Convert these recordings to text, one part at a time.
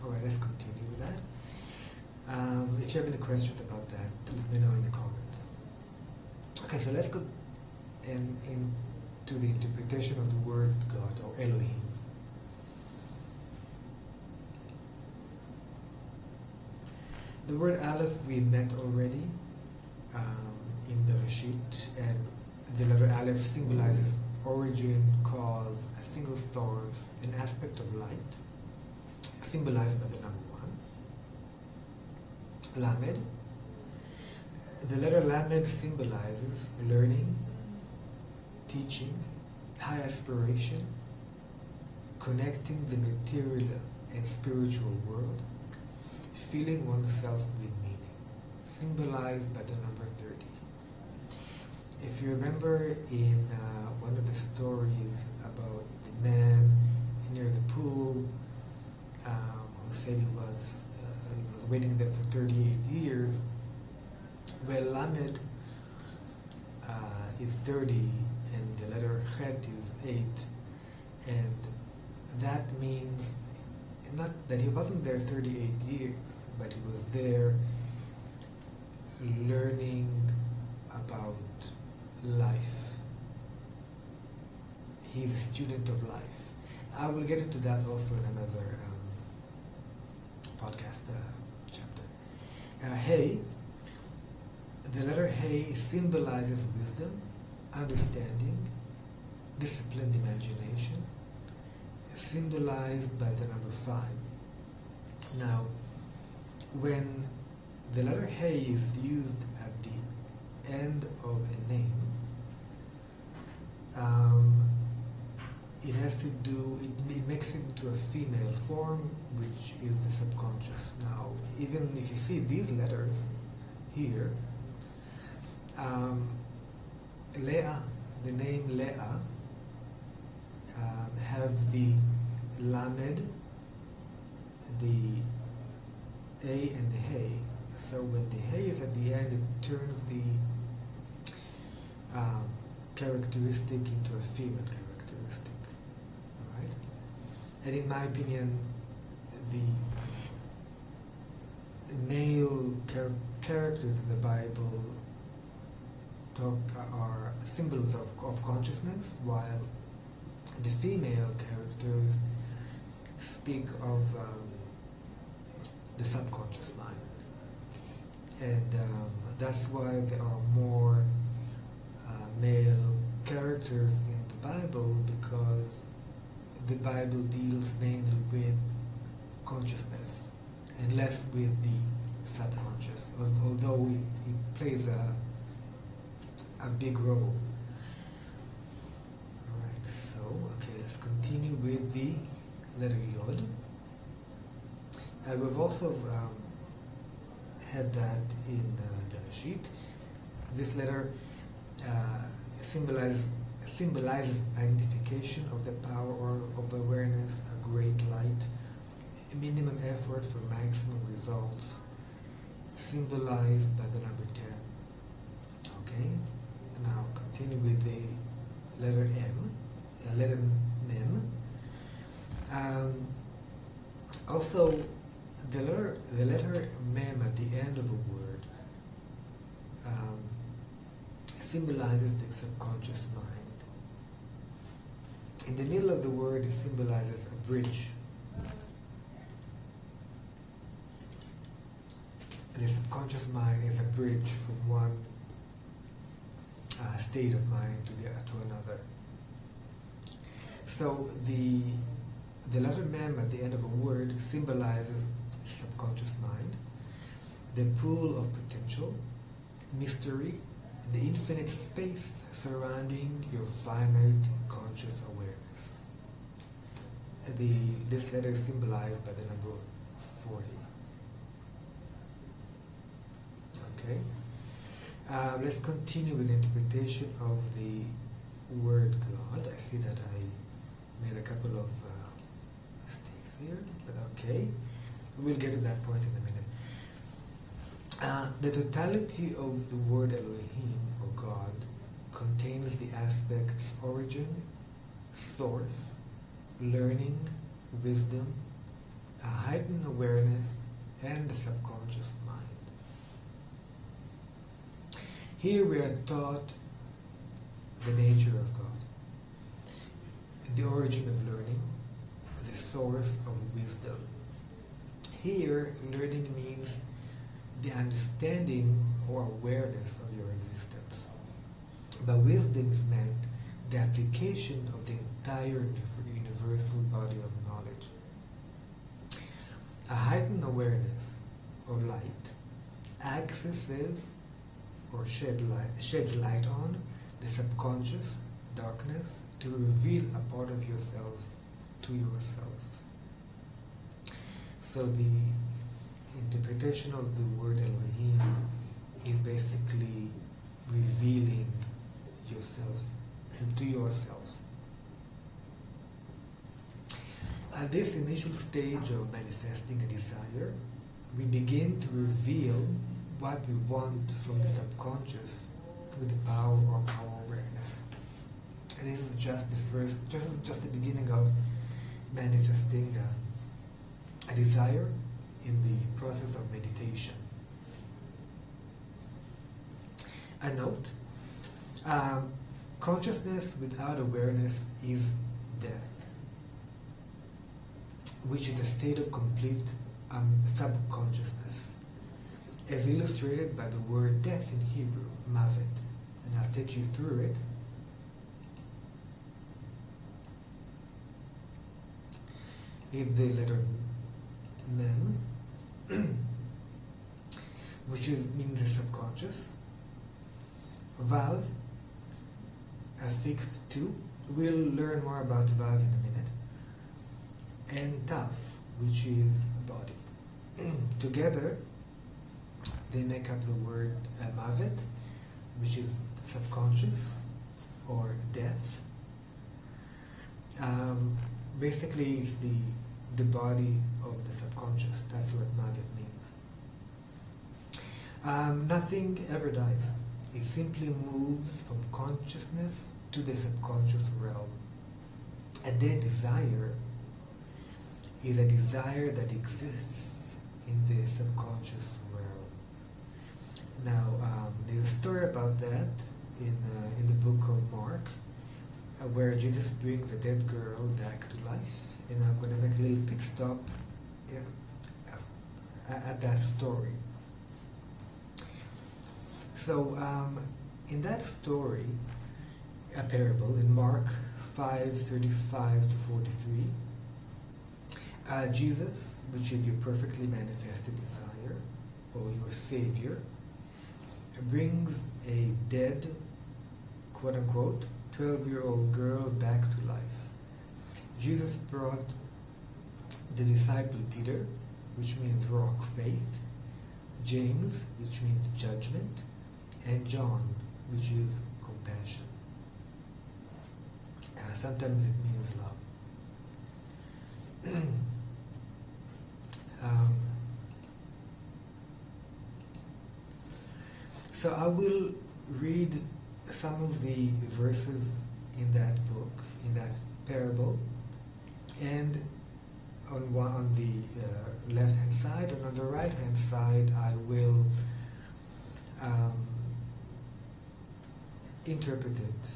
Alright, let's continue with that. If you have any questions about that, let me know in the comments. Okay, so let's go into the interpretation of the word God, or Elohim. The word Aleph we met already in beresheet, and the letter Aleph symbolizes origin, cause, a single source, an aspect of light, symbolized by the number 1. Lamed. The letter Lamed symbolizes learning, teaching, high aspiration, connecting the material and spiritual world, filling oneself with meaning, symbolized by the number 30. If you remember in one of the stories about the man near the pool who said he was waiting there for 38 years, well, Lamed is 30 and the letter Chet is 8, and that means not that he wasn't there 38 years, but he was there learning about life. He's a student of life. I will get into that also in another podcast chapter. Hey, the letter Hey symbolizes wisdom, understanding, disciplined imagination, symbolized by the number 5. Now, when the letter Hey is used at the end of a name, it has to do, it makes it into a female form, which is the subconscious. Now, even if you see these letters here, Leah, the name Leah, have the Lamed, the A and the Hey. So when the Hey is at the end, it turns the characteristic into a female characteristic. Alright? And in my opinion, the male characters in the Bible are symbols of consciousness, while the female characters speak of the subconscious mind. And that's why there are more male characters in the Bible, because the Bible deals mainly with consciousness and less with the subconscious, although it plays a big role. Alright, so, okay, let's continue with the letter Yod. We've also had that in beresheet. This letter symbolizes magnification of the power of awareness, a great light, a minimum effort for maximum results, symbolized by the number 10. Okay, now continue with the letter M, letter Mem. Also, the letter Mem at the end of a word symbolizes the subconscious mind. In the middle of the word, it symbolizes a bridge. The subconscious mind is a bridge from one state of mind to another. So the letter Mem at the end of a word symbolizes the subconscious mind, the pool of potential, mystery, the infinite space surrounding your finite conscious awareness. This letter is symbolized by the number 40. Okay, let's continue with the interpretation of the word God. I see that I made a couple of mistakes here, but okay, we'll get to that point in a minute. The totality of the word Elohim, or God, contains the aspects origin, source, learning, wisdom, a heightened awareness, and the subconscious mind. Here we are taught the nature of God, the origin of learning, the source of wisdom. Here, learning means the understanding or awareness of your existence. But wisdom is meant the application of the entire universal body of knowledge. A heightened awareness, or light, accesses or sheds light on the subconscious darkness to reveal a part of yourself to yourself. So the interpretation of the word Elohim is basically revealing yourself to yourself. At this initial stage of manifesting a desire, we begin to reveal what we want from the subconscious through the power of our awareness. And this is just the beginning of manifesting a desire in the process of meditation. A note, consciousness without awareness is death, which is a state of complete subconsciousness, as illustrated by the word death in Hebrew, mavet, and I'll take you through it. Is the letter mem, which means the subconscious. Vav, affixed to. We'll learn more about Vav in a minute. And Taf, which is body. Together, they make up the word mavet, which is subconscious or death. Basically, it's the body of the subconscious. That's what mavet means. Nothing ever dies. It simply moves from consciousness to the subconscious realm. A dead desire is a desire that exists in the subconscious realm. Now, there's a story about that in the book of Mark, where Jesus brings a dead girl back to life. And I'm going to make a little pit stop at that story. So, in that story, a parable in Mark 5:35 to 43, Jesus, which is your perfectly manifested desire, or your Savior, brings a dead, quote-unquote, 12-year-old girl back to life. Jesus brought the disciple Peter, which means rock faith, James, which means judgment, and John, which is compassion. Sometimes it means love. So I will read some of the verses in that book, in that parable, and on the left-hand side, and on the right-hand side I will interpret it.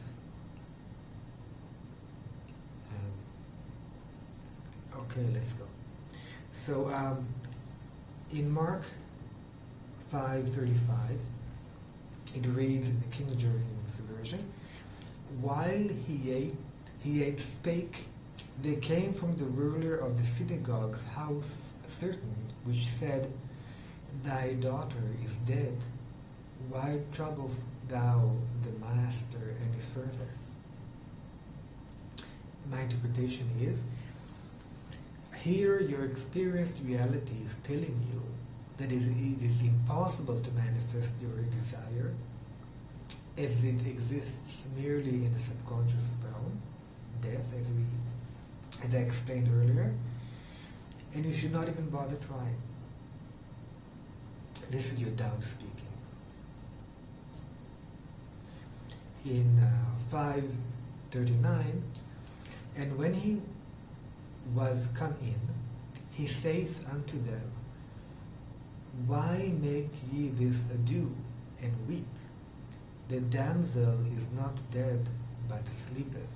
Okay, let's go. So in Mark 5:35, it reads in the King James Version, "While he ate spake, there came from the ruler of the synagogue's house certain which said, Thy daughter is dead. Why troublest thou the master any further?" My interpretation is, here your experienced reality is telling you that it is impossible to manifest your desire, as it exists merely in the subconscious realm, death, as I explained earlier, and you should not even bother trying. This is your doubt speaking. In 5:39, "And when he was come in, he saith unto them, Why make ye this ado, and weep? The damsel is not dead, but sleepeth.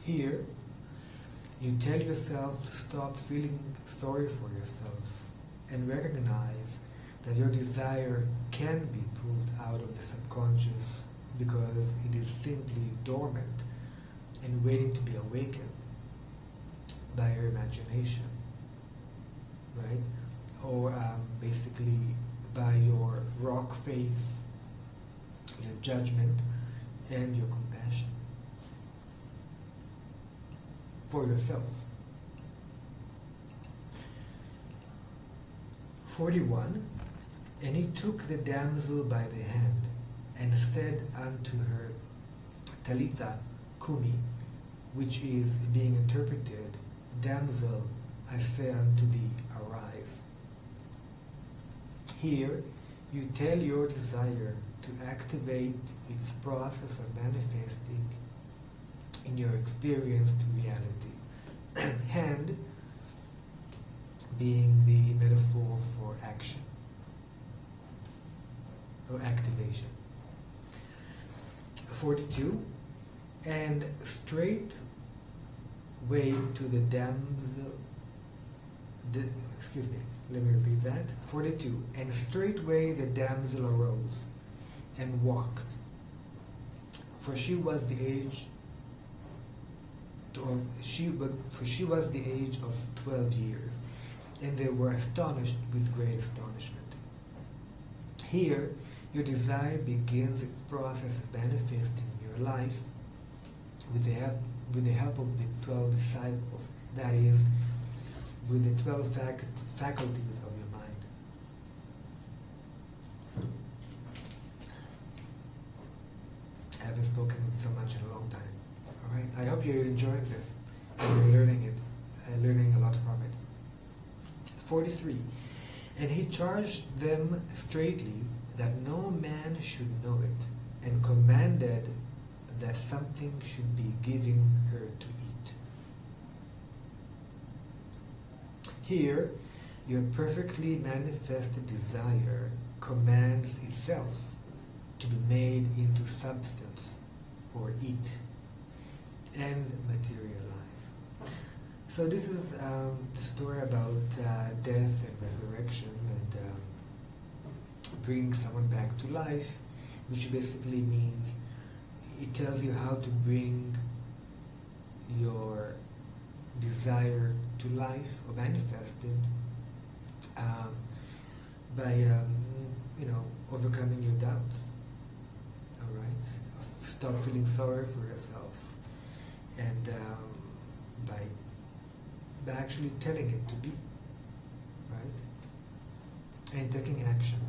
Here, you tell yourself to stop feeling sorry for yourself and recognize that your desire can be pulled out of the subconscious because it is simply dormant and waiting to be awakened by your imagination, right? Or basically by your rock faith, your judgment, and your compassion for yourself. 41. And he took the damsel by the hand, and said unto her, Talitha Kumi, which is being interpreted, Damsel, I say unto thee, arise. Here, you tell your desire to activate its process of manifesting in your experienced reality. Hand being the metaphor for action or activation. 42. And straight way to the damsel, let me repeat that. 42. And straightway the damsel arose and walked, for she was the age of 12 years, and they were astonished with great astonishment. Here, your desire begins its process of manifesting in your life with the help of the 12 disciples, that is, with the 12 faculties of your mind. I haven't spoken so much in a long time. All right, I hope you're enjoying this and you're learning it, learning a lot from it. 43. And he charged them straitly that no man should know it, and commanded that something should be given her to eat. Here, your perfectly manifested desire commands itself to be made into substance, or eat, and materialize. So this is the story about death and resurrection, and bringing someone back to life, which basically means it tells you how to bring your desire to life or manifest it by overcoming your doubts. All right, stop feeling sorry for yourself, and by actually telling it to be, right, and taking action.